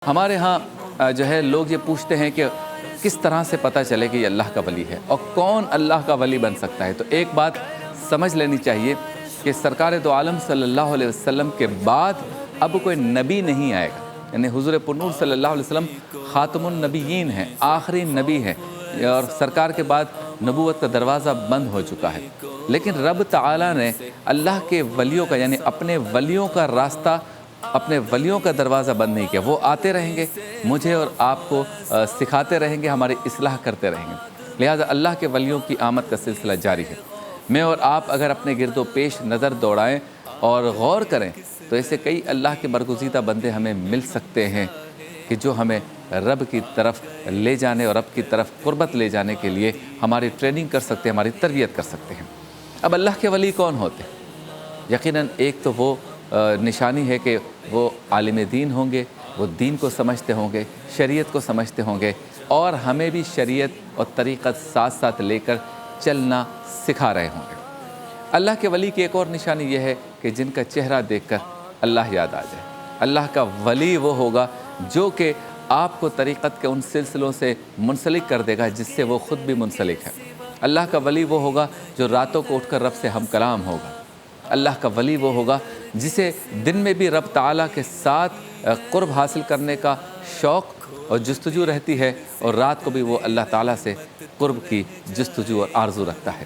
ہمارے ہاں جو ہے لوگ یہ پوچھتے ہیں کہ کس طرح سے پتہ چلے کہ یہ اللہ کا ولی ہے اور کون اللہ کا ولی بن سکتا ہے۔ تو ایک بات سمجھ لینی چاہیے کہ سرکار دو عالم صلی اللہ علیہ وسلم کے بعد اب کوئی نبی نہیں آئے گا، یعنی حضور پرنور صلی اللہ علیہ وسلم خاتم النبیین ہیں، آخری نبی ہیں، اور سرکار کے بعد نبوت کا دروازہ بند ہو چکا ہے۔ لیکن رب تعالیٰ نے اللہ کے ولیوں کا یعنی اپنے ولیوں کا راستہ، اپنے ولیوں کا دروازہ بند نہیں کیا۔ وہ آتے رہیں گے، مجھے اور آپ کو سکھاتے رہیں گے، ہماری اصلاح کرتے رہیں گے۔ لہٰذا اللہ کے ولیوں کی آمد کا سلسلہ جاری ہے۔ میں اور آپ اگر اپنے گرد و پیش نظر دوڑائیں اور غور کریں تو ایسے کئی اللہ کے برگزیدہ بندے ہمیں مل سکتے ہیں کہ جو ہمیں رب کی طرف لے جانے اور رب کی طرف قربت لے جانے کے لیے ہماری ٹریننگ کر سکتے ہیں، ہماری تربیت کر سکتے ہیں۔ اب اللہ کے ولی کون ہوتے ہیں؟ یقیناً ایک تو وہ نشانی ہے کہ وہ عالم دین ہوں گے، وہ دین کو سمجھتے ہوں گے، شریعت کو سمجھتے ہوں گے، اور ہمیں بھی شریعت اور طریقت ساتھ ساتھ لے کر چلنا سکھا رہے ہوں گے۔ اللہ کے ولی کی ایک اور نشانی یہ ہے کہ جن کا چہرہ دیکھ کر اللہ یاد آ جائے۔ اللہ کا ولی وہ ہوگا جو کہ آپ کو طریقت کے ان سلسلوں سے منسلک کر دے گا جس سے وہ خود بھی منسلک ہے۔ اللہ کا ولی وہ ہوگا جو راتوں کو اٹھ کر رب سے ہم کلام ہوگا۔ اللہ کا ولی وہ ہوگا جسے دن میں بھی رب تعالیٰ کے ساتھ قرب حاصل کرنے کا شوق اور جستجو رہتی ہے، اور رات کو بھی وہ اللہ تعالیٰ سے قرب کی جستجو اور آرزو رکھتا ہے۔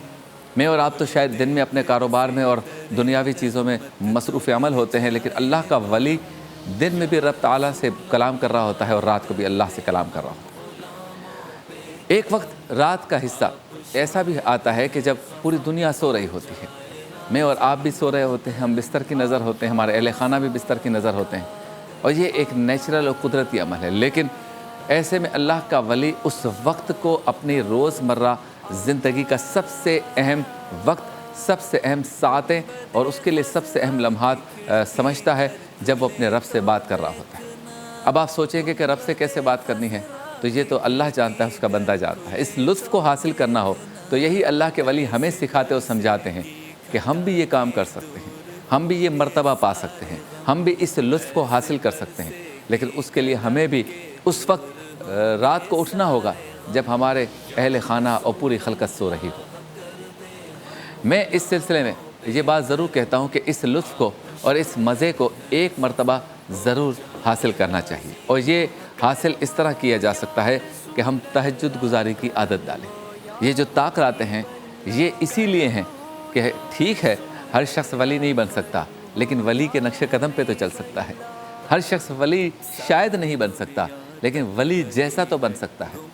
میں اور آپ تو شاید دن میں اپنے کاروبار میں اور دنیاوی چیزوں میں مصروف عمل ہوتے ہیں، لیکن اللہ کا ولی دن میں بھی رب تعالیٰ سے کلام کر رہا ہوتا ہے اور رات کو بھی اللہ سے کلام کر رہا ہوتا ہے۔ ایک وقت رات کا حصہ ایسا بھی آتا ہے کہ جب پوری دنیا سو رہی ہوتی ہے، میں اور آپ بھی سو رہے ہوتے ہیں، ہم بستر کی نظر ہوتے ہیں، ہمارے اہل خانہ بھی بستر کی نظر ہوتے ہیں، اور یہ ایک نیچرل اور قدرتی عمل ہے۔ لیکن ایسے میں اللہ کا ولی اس وقت کو اپنی روزمرہ زندگی کا سب سے اہم وقت، سب سے اہم ساعتیں اور اس کے لیے سب سے اہم لمحات سمجھتا ہے جب وہ اپنے رب سے بات کر رہا ہوتا ہے۔ اب آپ سوچیں گے کہ رب سے کیسے بات کرنی ہے، تو یہ تو اللہ جانتا ہے، اس کا بندہ جانتا ہے۔ اس لطف کو حاصل کرنا ہو تو یہی اللہ کے ولی ہمیں سکھاتے اور سمجھاتے ہیں کہ ہم بھی یہ کام کر سکتے ہیں، ہم بھی یہ مرتبہ پا سکتے ہیں، ہم بھی اس لطف کو حاصل کر سکتے ہیں، لیکن اس کے لیے ہمیں بھی اس وقت رات کو اٹھنا ہوگا جب ہمارے اہل خانہ اور پوری خلقت سو رہی ہو۔ میں اس سلسلے میں یہ بات ضرور کہتا ہوں کہ اس لطف کو اور اس مزے کو ایک مرتبہ ضرور حاصل کرنا چاہیے، اور یہ حاصل اس طرح کیا جا سکتا ہے کہ ہم تہجد گزاری کی عادت ڈالیں۔ یہ جو تاخیراتیں ہیں یہ اسی لیے ہیں کہ ٹھیک ہے ہر شخص ولی نہیں بن سکتا، لیکن ولی کے نقش قدم پہ تو چل سکتا ہے۔ ہر شخص ولی شاید نہیں بن سکتا، لیکن ولی جیسا تو بن سکتا ہے۔